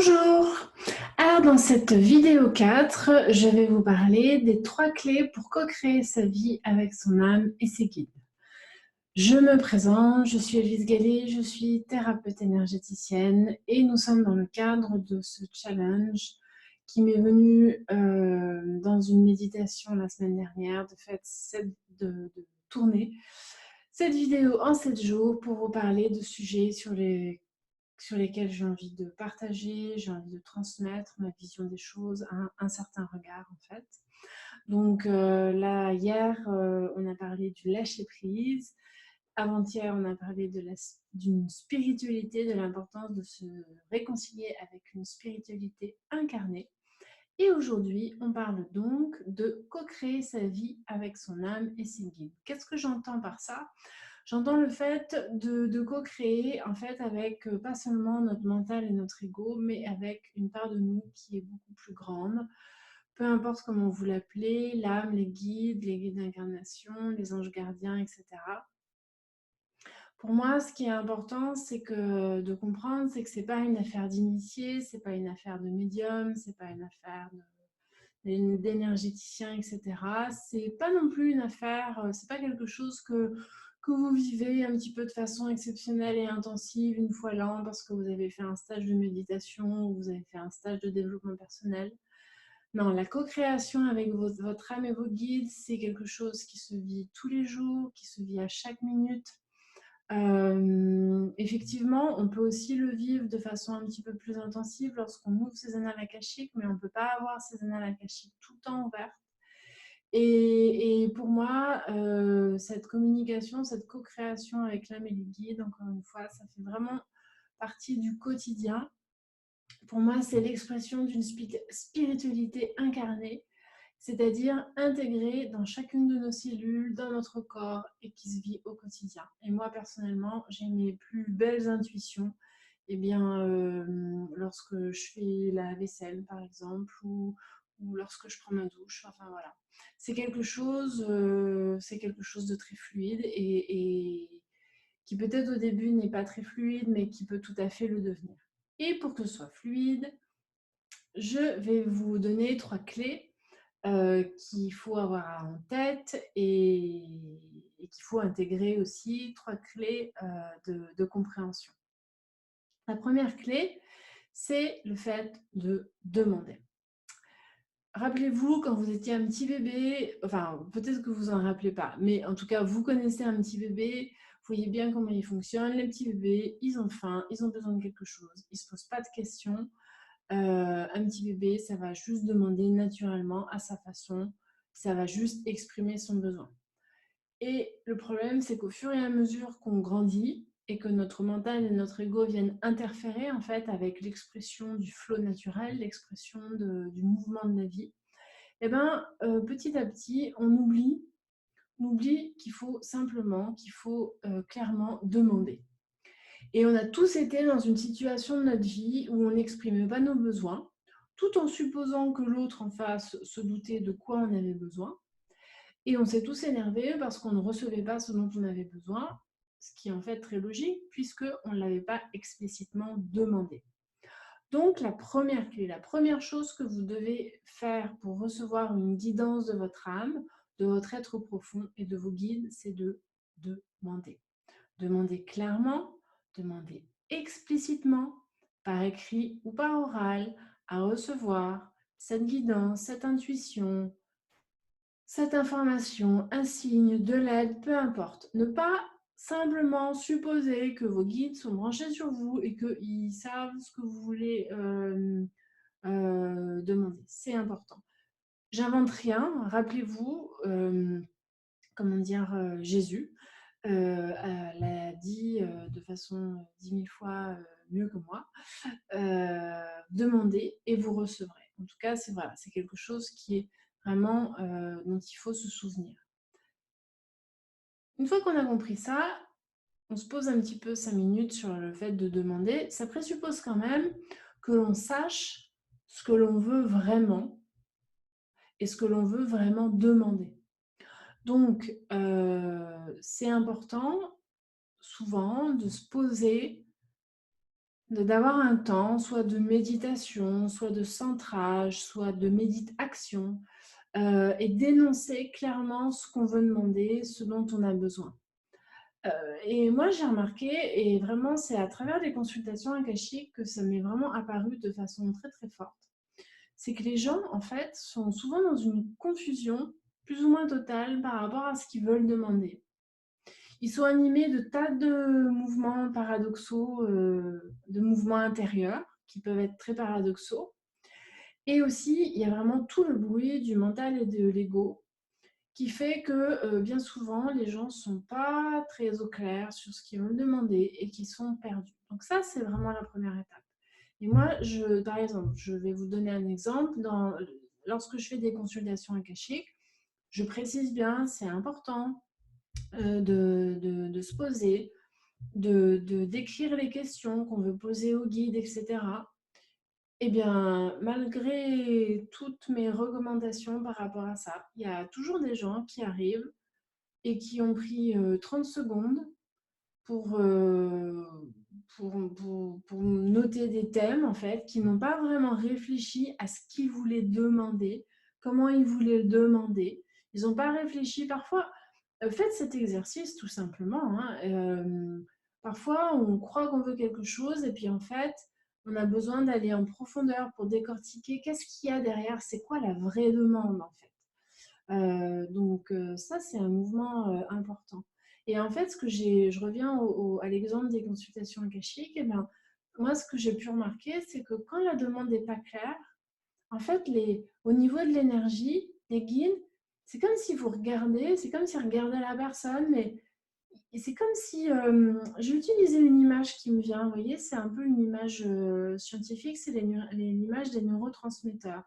Bonjour! Alors dans cette vidéo 4, je vais vous parler des 3 clés pour co-créer sa vie avec son âme et ses guides. Je me présente, je suis Elvise Gallet, je suis thérapeute énergéticienne et nous sommes dans le cadre de ce challenge qui m'est venu dans une méditation la semaine dernière, de tourner cette vidéo en 7 jours pour vous parler de sujets sur lesquels j'ai envie de partager, j'ai envie de transmettre ma vision des choses, un certain regard en fait. Donc là, hier, on a parlé du lâcher-prise. Avant-hier, on a parlé d'une spiritualité, de l'importance de se réconcilier avec une spiritualité incarnée. Et aujourd'hui, on parle donc de co-créer sa vie avec son âme et ses guides. Qu'est-ce que j'entends par ça? J'entends le fait de co-créer en fait avec pas seulement notre mental et notre ego, mais avec une part de nous qui est beaucoup plus grande. Peu importe comment vous l'appelez, l'âme, les guides d'incarnation, les anges gardiens, etc. Pour moi, ce qui est important, c'est que de comprendre, c'est que c'est pas une affaire d'initié, c'est pas une affaire de médium, c'est pas une affaire d'énergéticien, etc. C'est pas non plus une affaire, c'est pas quelque chose que vous vivez un petit peu de façon exceptionnelle et intensive une fois l'an parce que vous avez fait un stage de méditation ou vous avez fait un stage de développement personnel. Non, la co-création avec votre âme et vos guides, c'est quelque chose qui se vit tous les jours, qui se vit à chaque minute. Effectivement, on peut aussi le vivre de façon un petit peu plus intensive lorsqu'on ouvre ses annales akashiques, mais on ne peut pas avoir ses annales akashiques tout le temps ouvertes. Et pour moi, cette communication, cette co-création avec l'âme et les guides, encore une fois, ça fait vraiment partie du quotidien. Pour moi, c'est l'expression d'une spiritualité incarnée, c'est-à-dire intégrée dans chacune de nos cellules, dans notre corps et qui se vit au quotidien. Et moi, personnellement, j'ai mes plus belles intuitions lorsque je fais la vaisselle, par exemple, ou lorsque je prends ma douche. Enfin, voilà. C'est quelque chose de très fluide et qui peut-être au début n'est pas très fluide, mais qui peut tout à fait le devenir. Et pour que ce soit fluide, je vais vous donner 3 clés qu'il faut avoir en tête et qu'il faut intégrer aussi, 3 clés de compréhension. La première clé, c'est le fait de demander. Rappelez-vous, quand vous étiez un petit bébé, enfin peut-être que vous en rappelez pas, mais en tout cas, vous connaissez un petit bébé, vous voyez bien comment il fonctionne. Les petits bébés, ils ont faim, ils ont besoin de quelque chose, ils ne se posent pas de questions. Un petit bébé, ça va juste demander naturellement à sa façon, ça va juste exprimer son besoin. Et le problème, c'est qu'au fur et à mesure qu'on grandit et que notre mental et notre ego viennent interférer en fait avec l'expression du flot naturel, l'expression du mouvement de la vie, et petit à petit, on oublie qu'il faut clairement demander. Et on a tous été dans une situation de notre vie où on n'exprimait pas nos besoins, tout en supposant que l'autre en face se doutait de quoi on avait besoin. Et on s'est tous énervés parce qu'on ne recevait pas ce dont on avait besoin, ce qui est en fait très logique puisqu'on ne l'avait pas explicitement demandé. Donc la première clé, la première chose que vous devez faire pour recevoir une guidance de votre âme, de votre être profond et de vos guides, c'est de demander. Demander clairement, demander explicitement, par écrit ou par oral, à recevoir cette guidance, cette intuition, cette information, un signe, de l'aide, peu importe. Ne pas simplement supposer que vos guides sont branchés sur vous et qu'ils savent ce que vous voulez demander. C'est important. J'invente rien. Rappelez-vous, Jésus l'a dit de façon 10 000 fois mieux que moi. Demandez et vous recevrez. En tout cas, c'est quelque chose qui est vraiment dont il faut se souvenir. Une fois qu'on a compris ça, on se pose un petit peu 5 minutes sur le fait de demander. Ça présuppose quand même que l'on sache ce que l'on veut vraiment et ce que l'on veut vraiment demander. Donc, c'est important souvent de se poser d'avoir un temps, soit de méditation, soit de centrage, soit de méditation, et d'énoncer clairement ce qu'on veut demander, ce dont on a besoin. Et moi, j'ai remarqué, et vraiment, c'est à travers les consultations akashiques que ça m'est vraiment apparu de façon très très forte. C'est que les gens, en fait, sont souvent dans une confusion plus ou moins totale par rapport à ce qu'ils veulent demander. Ils sont animés de tas de mouvements paradoxaux, de mouvements intérieurs qui peuvent être très paradoxaux. Et aussi, il y a vraiment tout le bruit du mental et de l'ego qui fait que bien souvent, les gens ne sont pas très au clair sur ce qu'ils veulent demander et qui sont perdus. Donc ça, c'est vraiment la première étape. Et moi, par exemple, je vais vous donner un exemple. Lorsque je fais des consultations akashiques, je précise bien, c'est important de se poser, d'écrire les questions qu'on veut poser au guide, etc. Eh bien, malgré toutes mes recommandations par rapport à ça, il y a toujours des gens qui arrivent et qui ont pris 30 secondes pour, euh, pour noter des thèmes, en fait, qui n'ont pas vraiment réfléchi à ce qu'ils voulaient demander, comment ils voulaient le demander. Ils n'ont pas réfléchi. Parfois, faites cet exercice tout simplement, hein. Parfois, on croit qu'on veut quelque chose et puis en fait, on a besoin d'aller en profondeur pour décortiquer qu'est-ce qu'il y a derrière, c'est quoi la vraie demande en fait. Donc ça, c'est un mouvement important. Et en fait, je reviens à l'exemple des consultations akashiques, et ben, moi, ce que j'ai pu remarquer, c'est que quand la demande n'est pas claire, en fait, au niveau de l'énergie, les guides, c'est comme si vous regardez, c'est comme si vous regardez la personne, mais c'est comme si, j'ai utilisé une image qui me vient, vous voyez, c'est un peu une image scientifique, c'est l'image des neurotransmetteurs.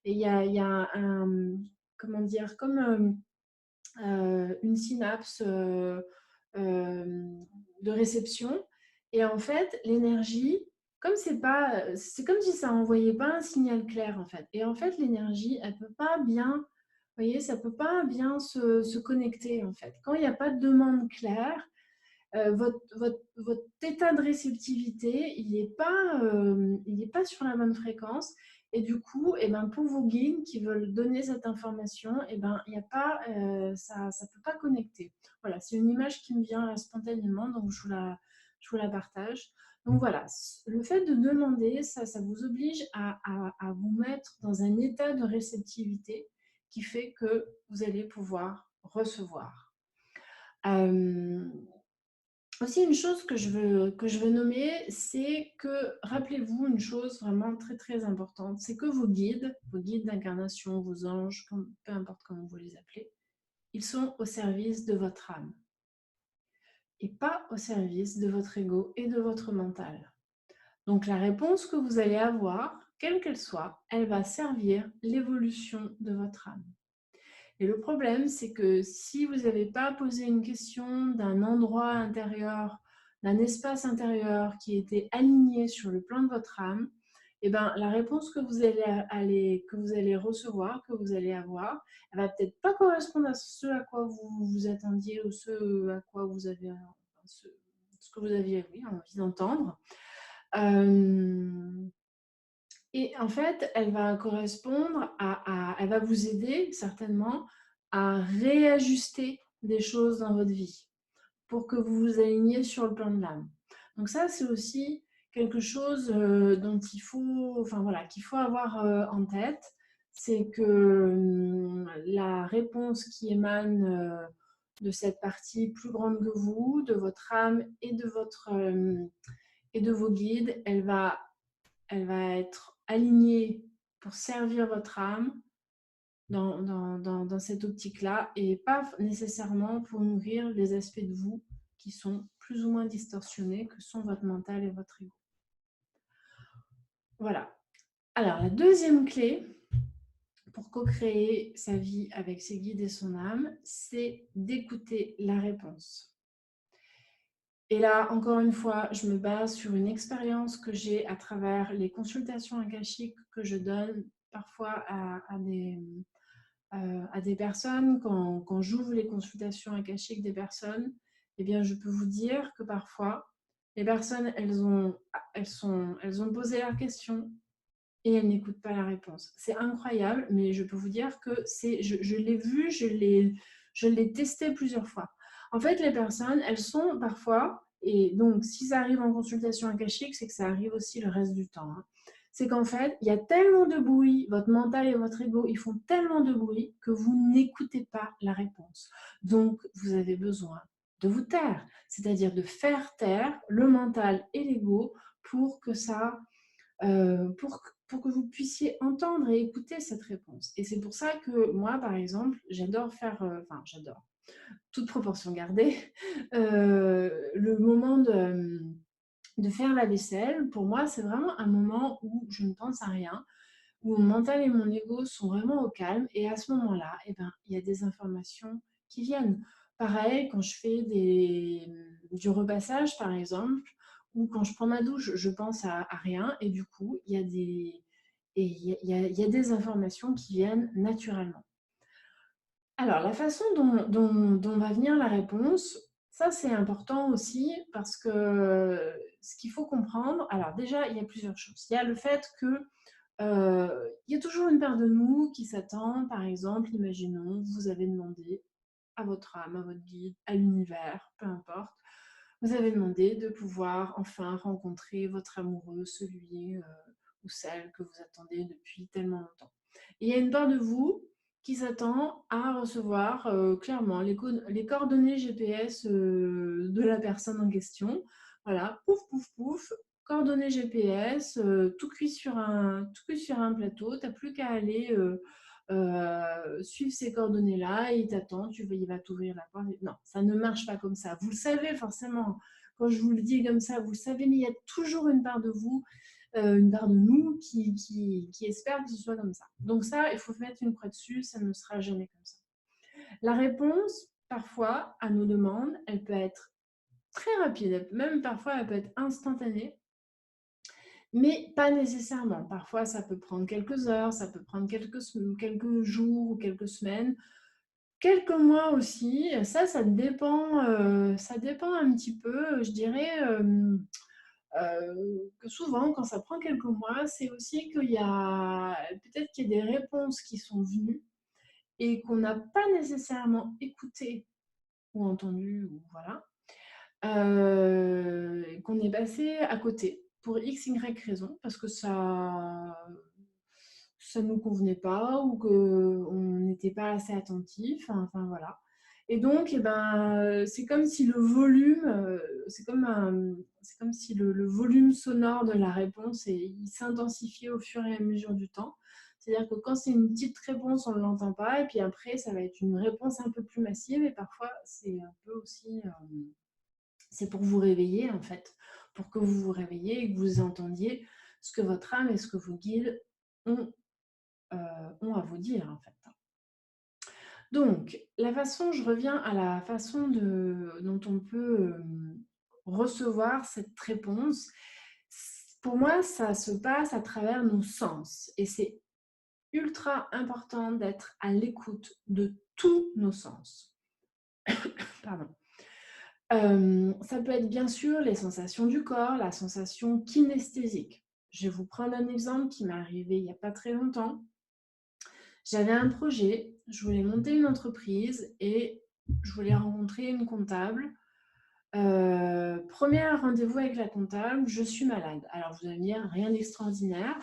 Et il y a comment dire, comme une synapse de réception. Et en fait, l'énergie, c'est comme si ça envoyait pas un signal clair en fait. Et en fait, l'énergie, elle peut pas bien, vous voyez, ça peut pas bien se connecter en fait. Quand il n'y a pas de demande claire, votre état de réceptivité, il n'est pas sur la bonne fréquence. Et du coup, eh ben, pour vos guides qui veulent donner cette information, eh ben, il y a pas, ça ne peut pas connecter. Voilà, c'est une image qui me vient là, spontanément, donc je vous la partage. Donc voilà, le fait de demander, ça vous oblige à vous mettre dans un état de réceptivité qui fait que vous allez pouvoir recevoir. Euh, Aussi, une chose que je veux nommer, c'est que, rappelez-vous une chose vraiment très très importante, c'est que vos guides d'incarnation, vos anges, peu importe comment vous les appelez, ils sont au service de votre âme et pas au service de votre ego et de votre mental. Donc la réponse que vous allez avoir, quelle qu'elle soit, elle va servir l'évolution de votre âme. Et le problème, c'est que si vous n'avez pas posé une question d'un endroit intérieur, d'un espace intérieur qui était aligné sur le plan de votre âme, eh ben, la réponse que vous allez recevoir, que vous allez avoir, elle va peut-être pas correspondre à ce à quoi vous vous attendiez ou ce à quoi vous avez, ce que vous aviez envie d'entendre. Et en fait, elle va correspondre elle va vous aider certainement à réajuster des choses dans votre vie pour que vous vous aligniez sur le plan de l'âme. Donc ça, c'est aussi quelque chose dont enfin voilà, qu'il faut avoir en tête, c'est que la réponse qui émane de cette partie plus grande que vous, de votre âme et de vos guides, elle va être alignée pour servir votre âme dans cette optique-là et pas nécessairement pour nourrir les aspects de vous qui sont plus ou moins distorsionnés, que sont votre mental et votre ego. Voilà. Alors, la deuxième clé pour co-créer sa vie avec ses guides et son âme, c'est d'écouter la réponse. Et là, encore une fois, je me base sur une expérience que j'ai à travers les consultations akashiques que je donne parfois à des personnes. Quand j'ouvre les consultations akashiques des personnes, eh bien, je peux vous dire que parfois, Les personnes, elles ont posé leur question et elles n'écoutent pas la réponse. C'est incroyable, mais je peux vous dire que je l'ai vu, je l'ai testé plusieurs fois. En fait, les personnes, elles sont parfois, et donc si ça arrive en consultation akashique, c'est que ça arrive aussi le reste du temps, hein. C'est qu'en fait, il y a tellement de bruit, votre mental et votre ego, ils font tellement de bruit que vous n'écoutez pas la réponse. Donc, vous avez besoin de vous taire, c'est-à-dire de faire taire le mental et l'ego pour que ça pour que vous puissiez entendre et écouter cette réponse. Et c'est pour ça que moi, par exemple, j'adore faire, enfin j'adore, toute proportion gardée, le moment de faire la vaisselle, pour moi, c'est vraiment un moment où je ne pense à rien, où mon mental et mon ego sont vraiment au calme. Et à ce moment-là, eh ben, il y a des informations qui viennent. Pareil, quand je fais du repassage, par exemple, ou quand je prends ma douche, je pense à rien. Et du coup, il y a des informations qui viennent naturellement. Alors, la façon dont va venir la réponse, ça c'est important aussi parce que ce qu'il faut comprendre, alors déjà, il y a plusieurs choses. Il y a le fait que il y a toujours une part de nous qui s'attend, par exemple, imaginons, vous avez demandé à votre âme, à votre guide, à l'univers, peu importe, vous avez demandé de pouvoir enfin rencontrer votre amoureux, celui ou celle que vous attendez depuis tellement longtemps. Et il y a une part de vous qui s'attend à recevoir clairement les coordonnées GPS de la personne en question. Voilà, pouf, pouf, pouf, coordonnées GPS, tout cuit sur un plateau. Tu n'as plus qu'à aller suivre ces coordonnées-là et il t'attend, il va t'ouvrir la porte. Non, ça ne marche pas comme ça. Vous le savez forcément, quand je vous le dis comme ça, vous le savez, mais il y a toujours une part de vous, une part de nous qui espère que ce soit comme ça. Donc ça, il faut mettre une croix dessus, ça ne sera jamais comme ça. La réponse, parfois, à nos demandes, elle peut être très rapide, même parfois elle peut être instantanée, mais pas nécessairement. Parfois, ça peut prendre quelques heures, ça peut prendre quelques jours ou quelques semaines, quelques mois aussi. Ça dépend, ça dépend un petit peu, je dirais, que souvent, quand ça prend quelques mois, c'est aussi qu'il y a peut-être qu'il y a des réponses qui sont venues et qu'on n'a pas nécessairement écouté ou entendu, ou voilà, qu'on est passé à côté pour X, Y raison, parce que ça ne nous convenait pas ou qu'on n'était pas assez attentif, enfin voilà. Et donc, eh ben, c'est comme si le volume, c'est comme si le volume sonore de la réponse, il s'intensifiait au fur et à mesure du temps. C'est-à-dire que quand c'est une petite réponse, on ne l'entend pas, et puis après, ça va être une réponse un peu plus massive, et parfois, c'est un peu aussi, c'est pour vous réveiller en fait, pour que vous vous réveillez et que vous entendiez ce que votre âme et ce que vos guides ont ont à vous dire en fait. Donc, je reviens à la façon dont on peut recevoir cette réponse. Pour moi, ça se passe à travers nos sens et c'est ultra important d'être à l'écoute de tous nos sens. Pardon. Ça peut être bien sûr les sensations du corps, la sensation kinesthésique. Je vais vous prendre un exemple qui m'est arrivé il n'y a pas très longtemps. J'avais un projet, je voulais monter une entreprise et je voulais rencontrer une comptable. Premier rendez-vous avec la comptable, je suis malade. Alors vous allez me dire, rien d'extraordinaire.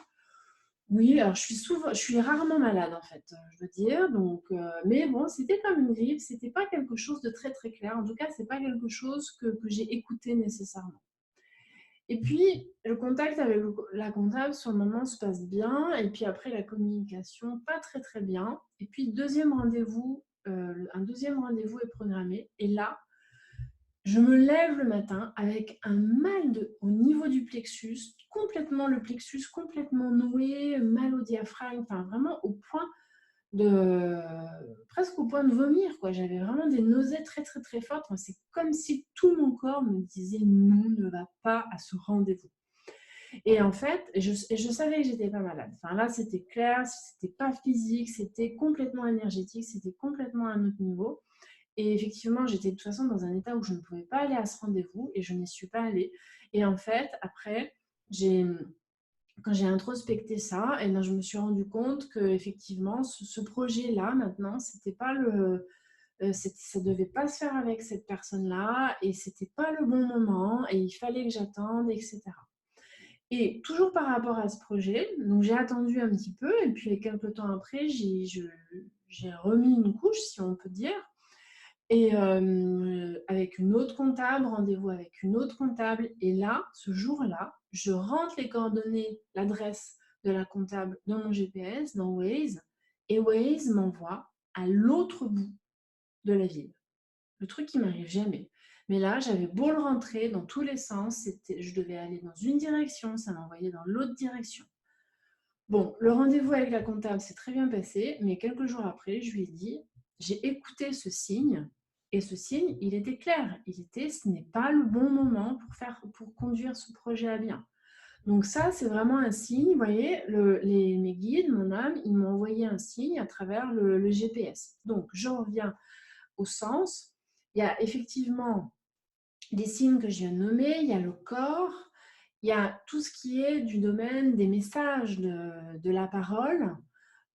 Oui, alors je suis rarement malade en fait, je veux dire. Donc, mais bon, c'était comme une grippe, c'était pas quelque chose de très très clair. En tout cas, c'est pas quelque chose que j'ai écouté nécessairement. Et puis, le contact avec la comptable, sur le moment, se passe bien. Et puis après, la communication, pas très très bien. Et puis, un deuxième rendez-vous est programmé. Et là, je me lève le matin avec un mal au niveau du plexus, le plexus complètement noué, mal au diaphragme, enfin vraiment presque au point de vomir, quoi. J'avais vraiment des nausées très très très fortes. Enfin, c'est comme si tout mon corps me disait non, ne va pas à ce rendez-vous. Et en fait, je savais que j'étais pas malade. Enfin là, c'était clair, c'était pas physique, c'était complètement énergétique, c'était complètement à un autre niveau. Et effectivement, j'étais de toute façon dans un état où je ne pouvais pas aller à ce rendez-vous et je n'y suis pas allée. Et en fait, après, quand j'ai introspecté ça, et ben, je me suis rendu compte que effectivement, ce projet-là, maintenant, c'était pas ça devait pas se faire avec cette personne-là et c'était pas le bon moment et il fallait que j'attende, etc. Et toujours par rapport à ce projet, donc j'ai attendu un petit peu et puis quelques temps après, j'ai remis une couche, si on peut dire, et avec une autre comptable, rendez-vous avec une autre comptable. Et là, ce jour-là, je rentre les coordonnées, l'adresse de la comptable dans mon GPS, dans Waze, et Waze m'envoie à l'autre bout de la ville. Le truc qui m'arrive jamais. Mais là, j'avais beau le rentrer dans tous les sens, je devais aller dans une direction, ça m'envoyait dans l'autre direction. Bon, le rendez-vous avec la comptable s'est très bien passé, mais quelques jours après, je lui ai dit, j'ai écouté ce signe, et ce signe, il était clair. Ce n'est pas le bon moment pour conduire ce projet à bien. Donc ça, c'est vraiment un signe. Vous voyez, mes guides, mon âme, ils m'ont envoyé un signe à travers le GPS. Donc, je reviens au sens. Il y a effectivement des signes que je viens de nommer, il y a le corps, il y a tout ce qui est du domaine des messages de la parole.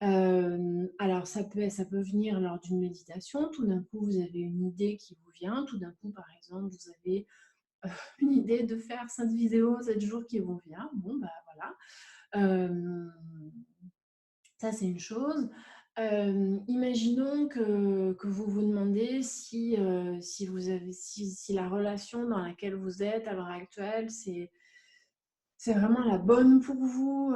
Alors, ça peut venir lors d'une méditation. Tout d'un coup, vous avez une idée qui vous vient. Tout d'un coup, par exemple, vous avez une idée de faire 5 vidéos 7 jours qui vous vient. Bon, bah voilà. Ça, c'est une chose. Imaginons que vous vous demandez si la relation dans laquelle vous êtes à l'heure actuelle, c'est vraiment la bonne pour vous.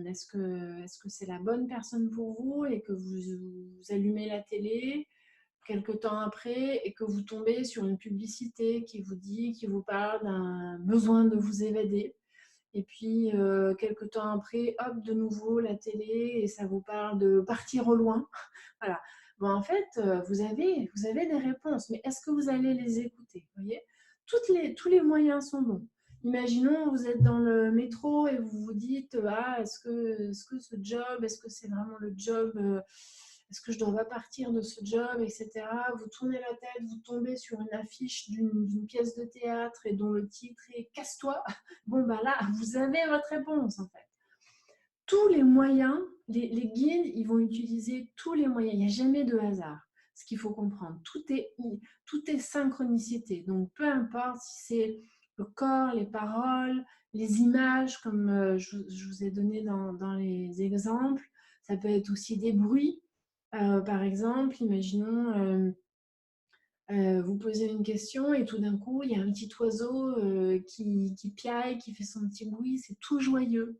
Est-ce que c'est la bonne personne pour vous et que vous allumez la télé quelque temps après et que vous tombez sur une publicité qui vous parle d'un besoin de vous évader. Et puis, quelques temps après, hop, de nouveau, la télé, et ça vous parle de partir au loin. Voilà. Bon, en fait, vous avez des réponses, mais est-ce que vous allez les écouter? Vous voyez, tous les moyens sont bons. Imaginons, vous êtes dans le métro et vous vous dites, ah, est-ce que ce job, est-ce que c'est vraiment le job, est-ce que je dois pas partir de ce job, etc. Vous tournez la tête, vous tombez sur une affiche d'une pièce de théâtre et dont le titre est Casse-toi. Bon, bah là, vous avez votre réponse, en fait. Tous les moyens, les guides, ils vont utiliser tous les moyens. Il n'y a jamais de hasard. Ce qu'il faut comprendre, tout est synchronicité. Donc, peu importe si c'est le corps, les paroles, les images, comme je vous ai donné dans les exemples. Ça peut être aussi des bruits. Par exemple, imaginons, vous posez une question et tout d'un coup, il y a un petit oiseau qui piaille, qui fait son petit bruit, c'est tout joyeux.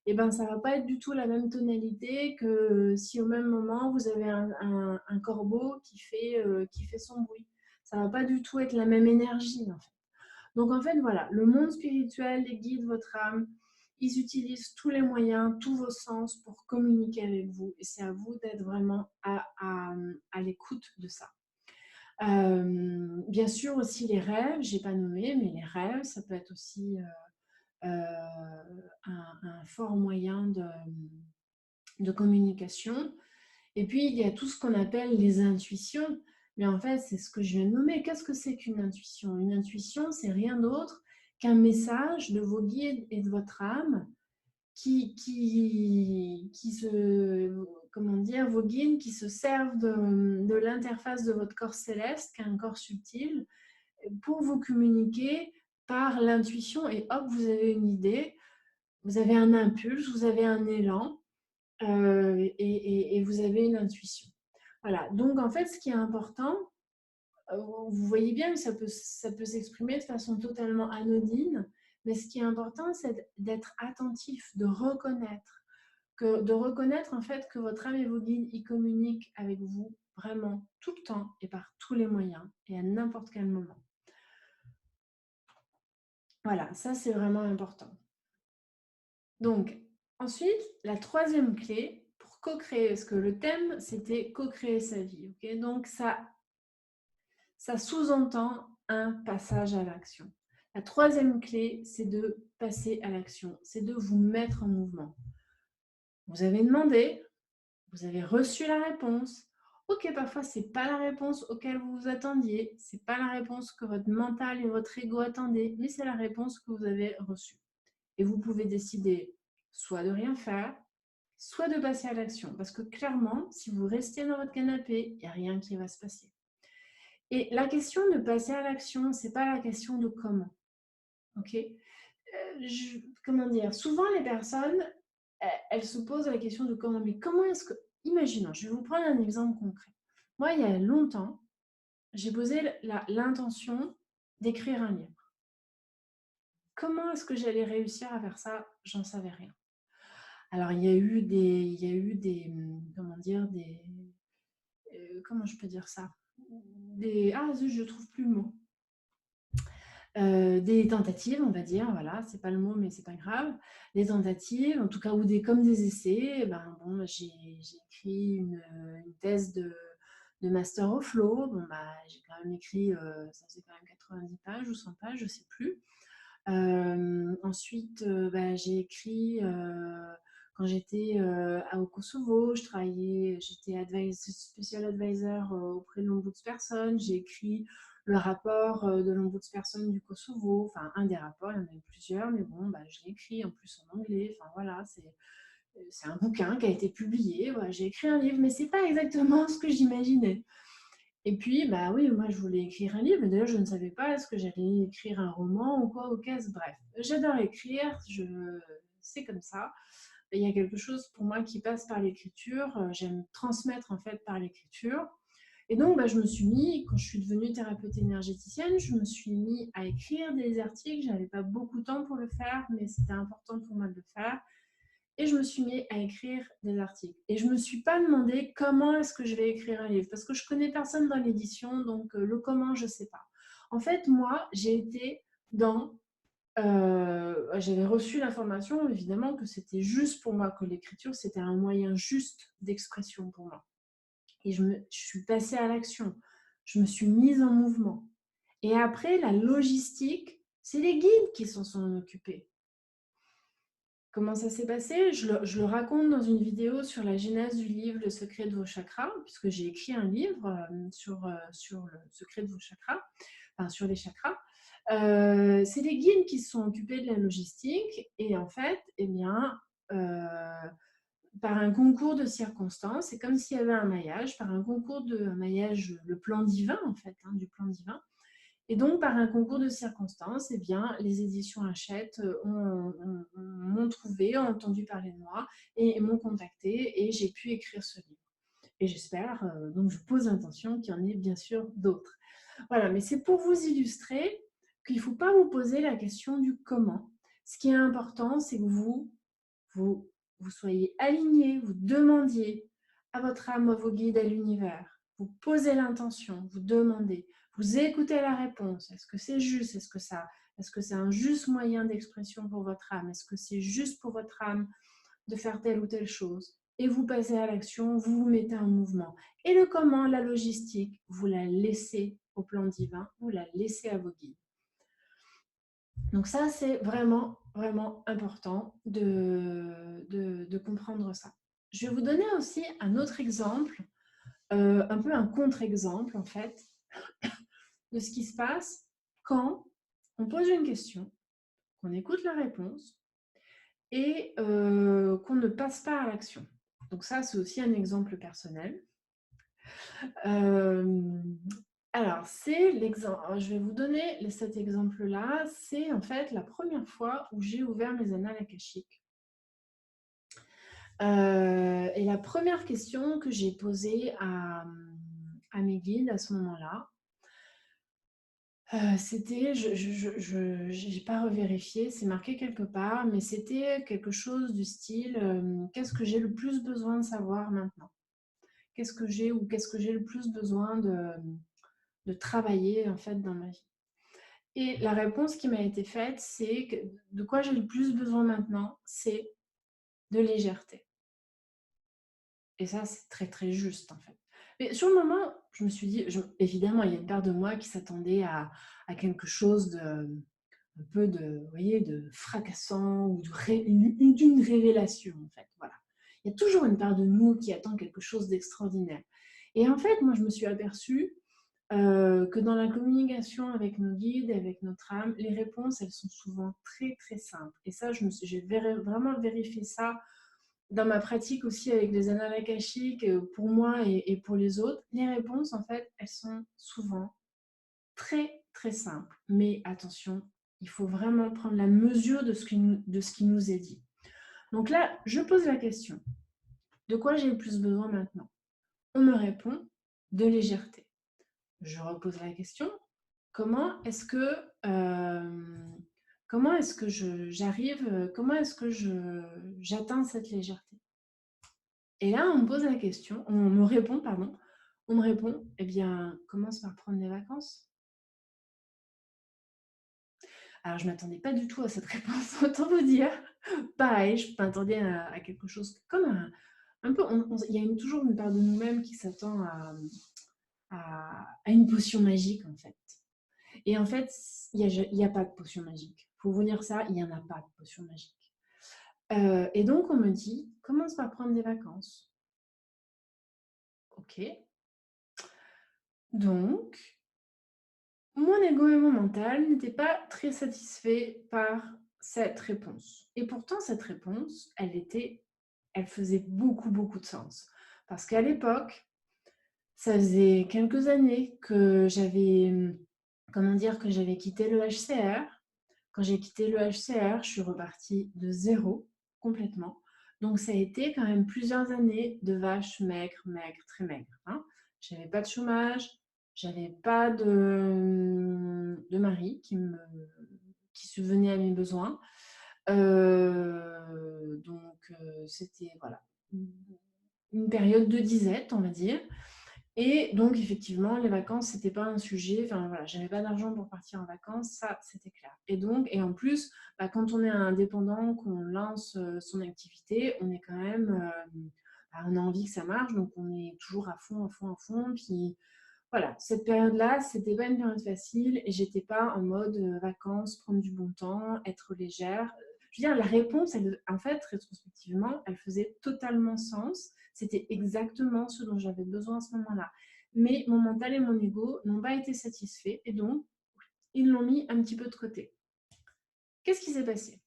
Et ben, ça va pas être du tout la même tonalité que si au même moment, vous avez un corbeau qui fait son bruit. Ça va pas du tout être la même énergie, en fait. Donc, en fait, voilà, le monde spirituel, les guides, votre âme, ils utilisent tous les moyens, tous vos sens pour communiquer avec vous. Et c'est à vous d'être vraiment à l'écoute de ça. Bien sûr aussi les rêves, j'ai pas nommé, mais les rêves, ça peut être aussi un fort moyen de communication. Et puis, il y a tout ce qu'on appelle les intuitions. Mais en fait, c'est ce que je viens de nommer. Qu'est-ce que c'est qu'une intuition? Une intuition, c'est rien d'autre qu'un message de vos guides et de votre âme comment dire, vos guides qui se servent de l'interface de votre corps céleste, qui est un corps subtil, pour vous communiquer par l'intuition. Et hop, vous avez une idée, vous avez un impulse, vous avez un élan, et vous avez une intuition. Voilà, donc en fait, ce qui est important, vous voyez bien que ça peut s'exprimer de façon totalement anodine, mais ce qui est important, c'est d'être attentif, de reconnaître en fait que votre âme et vos guides, ils communiquent avec vous vraiment tout le temps et par tous les moyens et à n'importe quel moment. Voilà, ça c'est vraiment important. Donc, ensuite, la troisième clé pour co-créer, parce que le thème c'était co-créer sa vie, ok? Donc ça sous-entend un passage à l'action. La troisième clé, c'est de passer à l'action, c'est de vous mettre en mouvement. Vous avez demandé, vous avez reçu la réponse. Ok, parfois, ce n'est pas la réponse auquel vous vous attendiez, ce n'est pas la réponse que votre mental et votre ego attendaient, mais c'est la réponse que vous avez reçue. Et vous pouvez décider soit de rien faire, soit de passer à l'action. Parce que clairement, si vous restez dans votre canapé, il n'y a rien qui va se passer. Et la question de passer à l'action, ce n'est pas la question de comment. Ok, comment dire, souvent les personnes, elles se posent la question de comment. Mais comment est-ce que... Imaginons, je vais vous prendre un exemple concret. Moi, il y a longtemps, j'ai posé l'intention d'écrire un livre. Comment est-ce que j'allais réussir à faire ça? J'en savais rien. Alors, il y a eu des comment dire, comment je peux dire ça? Je trouve plus le mot. Des tentatives, on va dire, voilà, c'est pas le mot, mais c'est pas grave. Des tentatives, en tout cas, ou comme des essais. Ben, bon, j'ai écrit une thèse de master au flow. Bon, bah, j'ai quand même écrit, ça faisait quand même 90 pages ou 100 pages, je sais plus. Ensuite, j'ai écrit quand j'étais au Kosovo, j'étais special advisor auprès de l'ombudsperson. J'ai écrit le rapport de l'ombudsperson du Kosovo, enfin un des rapports, il y en a eu plusieurs, mais bon, je l'ai écrit en plus en anglais. Enfin voilà, c'est un bouquin qui a été publié. Voilà, j'ai écrit un livre, mais c'est pas exactement ce que j'imaginais. Et puis, oui, moi, je voulais écrire un livre, mais d'ailleurs, je ne savais pas est-ce que j'allais écrire un roman ou quoi, ou qu'est-ce. Bref, j'adore écrire, c'est comme ça. Il y a quelque chose pour moi qui passe par l'écriture. J'aime transmettre, en fait, par l'écriture. Et donc, je me suis mis, quand je suis devenue thérapeute énergéticienne, je me suis mis à écrire des articles. Je n'avais pas beaucoup de temps pour le faire, mais c'était important pour moi de le faire. Et je me suis mis à écrire des articles. Et je ne me suis pas demandé comment est-ce que je vais écrire un livre, parce que je ne connais personne dans l'édition, donc le comment, je ne sais pas. En fait, moi, j'ai été dans... j'avais reçu l'information, évidemment, que c'était juste pour moi, que l'écriture, c'était un moyen juste d'expression pour moi. Et je suis passée à l'action. Je me suis mise en mouvement. Et après, la logistique, c'est les guides qui s'en sont occupés. Comment ça s'est passé? Je le raconte dans une vidéo sur la genèse du livre Le secret de vos chakras, puisque j'ai écrit un livre sur le secret de vos chakras, enfin sur les chakras. C'est les guides qui se sont occupés de la logistique et en fait, par un concours de circonstances, c'est comme s'il y avait un maillage, par un concours de maillage, le plan divin en fait, du plan divin. Et donc, par un concours de circonstances, les éditions Hachette m'ont trouvé, ont entendu parler de moi et m'ont contacté et j'ai pu écrire ce livre. Et j'espère, donc je pose l'intention qu'il y en ait bien sûr d'autres. Voilà, mais c'est pour vous illustrer qu'il ne faut pas vous poser la question du comment. Ce qui est important, c'est que vous soyez aligné, vous demandiez à votre âme, à vos guides, à l'univers. Vous posez l'intention, vous demandez, vous écoutez la réponse. Est-ce que c'est juste? Est-ce que c'est un juste moyen d'expression pour votre âme? Est-ce que c'est juste pour votre âme de faire telle ou telle chose? Et vous passez à l'action, vous vous mettez en mouvement. Et le comment, la logistique, vous la laissez au plan divin, vous la laissez à vos guides. Donc ça, c'est vraiment, vraiment important de comprendre ça. Je vais vous donner aussi un autre exemple, un peu un contre-exemple en fait, de ce qui se passe quand on pose une question, qu'on écoute la réponse et qu'on ne passe pas à l'action. Donc ça, c'est aussi un exemple personnel. Alors, c'est l'exemple. Je vais vous donner cet exemple-là. C'est en fait la première fois où j'ai ouvert mes annales akashiques. Et la première question que j'ai posée à mes guides à ce moment-là, c'était, je n'ai pas revérifié, c'est marqué quelque part, mais c'était quelque chose du style qu'est-ce que j'ai le plus besoin de savoir maintenant? Qu'est-ce que j'ai le plus besoin de travailler en fait dans ma vie? Et la réponse qui m'a été faite, c'est que de quoi j'ai le plus besoin maintenant, c'est de légèreté. Et ça, c'est très très juste en fait. Mais sur le moment, je me suis dit, évidemment, il y a une part de moi qui s'attendait à quelque chose de un peu de, vous voyez, de fracassant ou d'une révélation en fait. Voilà. Il y a toujours une part de nous qui attend quelque chose d'extraordinaire. Et en fait, moi, je me suis aperçue que dans la communication avec nos guides, avec notre âme, les réponses, elles sont souvent très, très simples. Et ça, j'ai vraiment vérifié ça dans ma pratique aussi avec les annales akashiques, pour moi et pour les autres. Les réponses, en fait, elles sont souvent très, très simples. Mais attention, il faut vraiment prendre la mesure de ce qui nous est dit. Donc là, je pose la question. De quoi j'ai le plus besoin maintenant? On me répond de légèreté. Je repose la question. Comment est-ce que j'atteins cette légèreté? Et là, on me pose la question, on me répond, pardon, on me répond, eh bien, commence par prendre des vacances. Alors, je ne m'attendais pas du tout à cette réponse, autant vous dire. Pareil, je m'attendais à quelque chose comme un peu, il y a toujours une part de nous-mêmes qui s'attend à une potion magique, en fait. Et en fait, il n'y a pas de potion magique. Pour vous dire ça, il n'y en a pas de potion magique. Et donc, on me dit, commence par prendre des vacances. Ok. Donc, mon ego et mon mental n'étaient pas très satisfaits par cette réponse. Et pourtant, cette réponse, elle faisait beaucoup, beaucoup de sens. Parce qu'à l'époque, ça faisait quelques années que j'avais quitté le HCR. Quand j'ai quitté le HCR, je suis repartie de zéro, complètement. Donc, ça a été quand même plusieurs années de vaches maigres, maigres, très maigres. Hein. Je n'avais pas de chômage, j'avais pas de mari qui subvenait à mes besoins. C'était voilà, une période de disette, on va dire. Et donc, effectivement, les vacances, c'était pas un sujet. Enfin, voilà, j'avais pas d'argent pour partir en vacances, ça, c'était clair. Et en plus, quand on est indépendant, qu'on lance son activité, on est quand même, on a envie que ça marche, donc on est toujours à fond, à fond, à fond. Puis voilà, cette période-là, c'était pas une période facile et j'étais pas en mode vacances, prendre du bon temps, être légère. Je veux dire, la réponse, en fait, rétrospectivement, elle faisait totalement sens. C'était exactement ce dont j'avais besoin à ce moment-là. Mais mon mental et mon ego n'ont pas été satisfaits et donc, ils l'ont mis un petit peu de côté. Qu'est-ce qui s'est passé?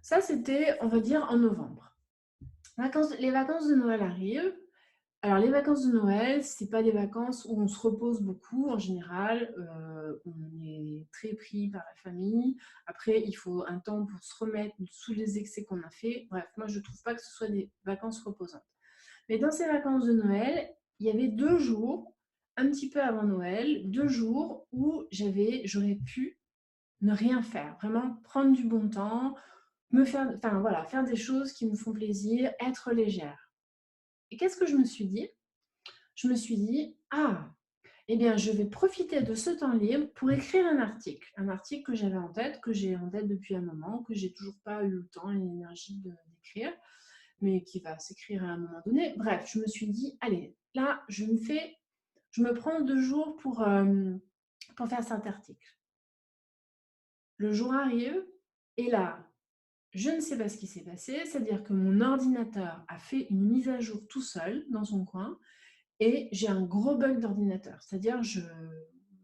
Ça, c'était, on va dire, en novembre. Les vacances de Noël arrivent. Alors, les vacances de Noël, ce n'est pas des vacances où on se repose beaucoup en général. On est très pris par la famille. Après, il faut un temps pour se remettre sous les excès qu'on a fait. Bref, moi, je ne trouve pas que ce soit des vacances reposantes. Mais dans ces vacances de Noël, il y avait 2 jours, un petit peu avant Noël, 2 jours où j'aurais pu ne rien faire. Vraiment prendre du bon temps, faire des choses qui me font plaisir, être légère. Et qu'est-ce que je me suis dit? Je me suis dit, ah, eh bien, je vais profiter de ce temps libre pour écrire un article que j'avais en tête, que j'ai en tête depuis un moment, que j'ai toujours pas eu le temps et l'énergie d'écrire, mais qui va s'écrire à un moment donné. Bref, je me suis dit, allez, là, je me prends 2 jours pour faire cet article. Le jour arrive, et là, je ne sais pas ce qui s'est passé, c'est-à-dire que mon ordinateur a fait une mise à jour tout seul dans son coin, et j'ai un gros bug d'ordinateur, c'est-à-dire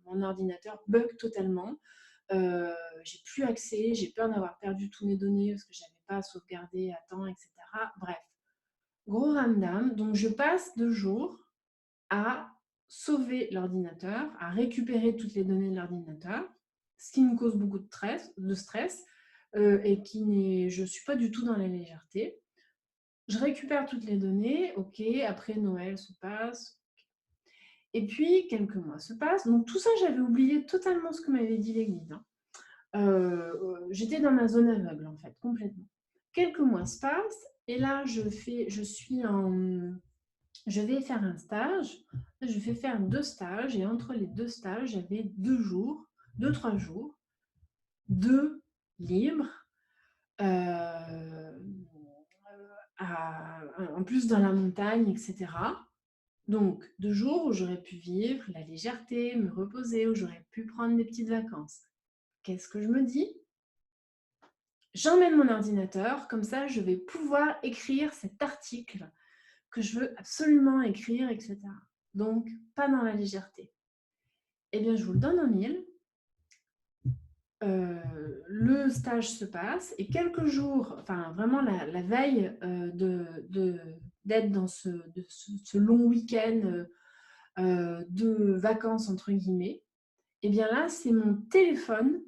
mon ordinateur bug totalement. J'ai plus accès, j'ai peur d'avoir perdu tous mes données parce que je n'avais pas sauvegardé à temps, etc. Bref, gros ramdam. Donc je passe 2 jours à sauver l'ordinateur, à récupérer toutes les données de l'ordinateur, ce qui me cause beaucoup de stress et je ne suis pas du tout dans la légèreté. Je récupère toutes les données, ok, après Noël se passe. Et puis, quelques mois se passent. Donc, tout ça, j'avais oublié totalement ce que m'avait dit les guides. Hein. J'étais dans ma zone aveugle, en fait, complètement. Quelques mois se passent. Et là, je vais faire un stage. Je vais faire 2 stages. Et entre les 2 stages, j'avais 3 jours, 2 libres. En plus, dans la montagne, etc. Donc, 2 jours où j'aurais pu vivre la légèreté, me reposer, où j'aurais pu prendre des petites vacances. Qu'est-ce que je me dis? J'emmène mon ordinateur, comme ça je vais pouvoir écrire cet article que je veux absolument écrire, etc. donc pas dans la légèreté. Eh bien, je vous le donne en mille. Le stage se passe et quelques jours, enfin vraiment la veille d'être dans ce long week-end de vacances, entre guillemets, et bien là, c'est mon téléphone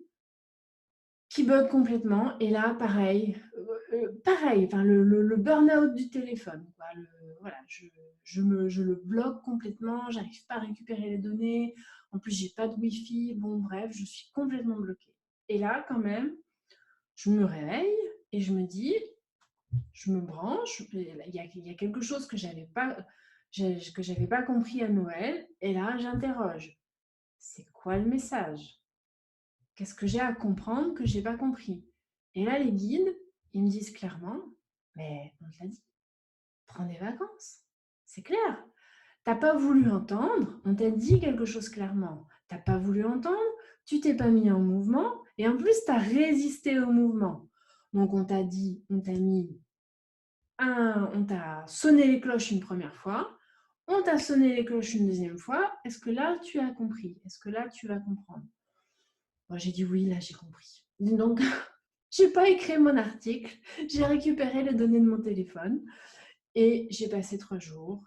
qui bug complètement. Et là, pareil, enfin, le burn-out du téléphone, quoi. Voilà, je le bloque complètement, j'arrive pas à récupérer les données. En plus, j'ai pas de Wi-Fi. Bon, bref, je suis complètement bloquée. Et là, quand même, je me réveille et je me dis, je me branche. Il y a quelque chose que j'avais pas compris à Noël. Et là, j'interroge. C'est quoi le message? Qu'est-ce que j'ai à comprendre que j'ai pas compris? Et là, les guides, ils me disent clairement, mais on te l'a dit, prends des vacances. C'est clair. T'as pas voulu entendre, on t'a dit quelque chose clairement. T'as pas voulu entendre, tu t'es pas mis en mouvement et en plus, tu as résisté au mouvement. Donc, on t'a dit, on t'a sonné les cloches une première fois, on t'a sonné les cloches une deuxième fois. Est-ce que là, tu as compris? Est-ce que là, tu vas comprendre? Bon, j'ai dit oui, là, j'ai compris. Donc, j'ai pas écrit mon article, j'ai récupéré les données de mon téléphone et j'ai passé 3 jours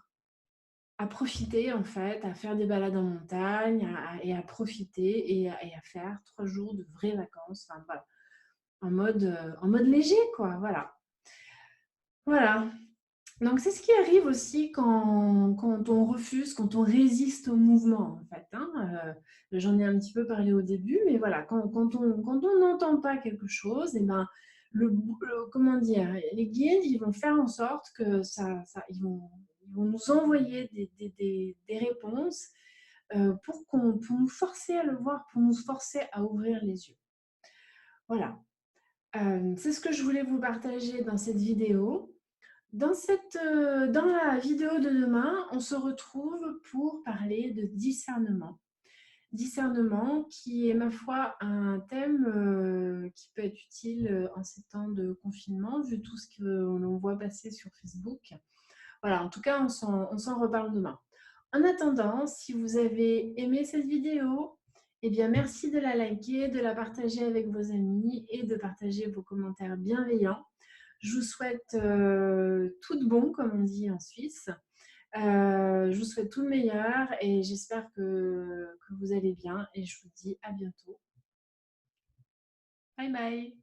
à profiter, en fait, à faire des balades en montagne et à profiter et à faire 3 jours de vraies vacances, enfin, voilà, en mode léger, quoi, voilà. Voilà. Donc, c'est ce qui arrive aussi quand on refuse, quand on résiste au mouvement, en fait, hein. J'en ai un petit peu parlé au début, mais voilà, quand on n'entend pas quelque chose, et ben, comment dire, les guides, ils vont faire en sorte que ils vont nous envoyer des réponses pour nous forcer à le voir, pour nous forcer à ouvrir les yeux. Voilà. C'est ce que je voulais vous partager dans cette vidéo. Dans la vidéo de demain, on se retrouve pour parler de discernement. Discernement qui est, ma foi, un thème qui peut être utile en ces temps de confinement, vu tout ce que l'on voit passer sur Facebook. Voilà, en tout cas, on s'en reparle demain. En attendant, si vous avez aimé cette vidéo, eh bien, merci de la liker, de la partager avec vos amis et de partager vos commentaires bienveillants. Je vous souhaite tout de bon, comme on dit en Suisse. Je vous souhaite tout le meilleur et j'espère que vous allez bien et je vous dis à bientôt. Bye bye.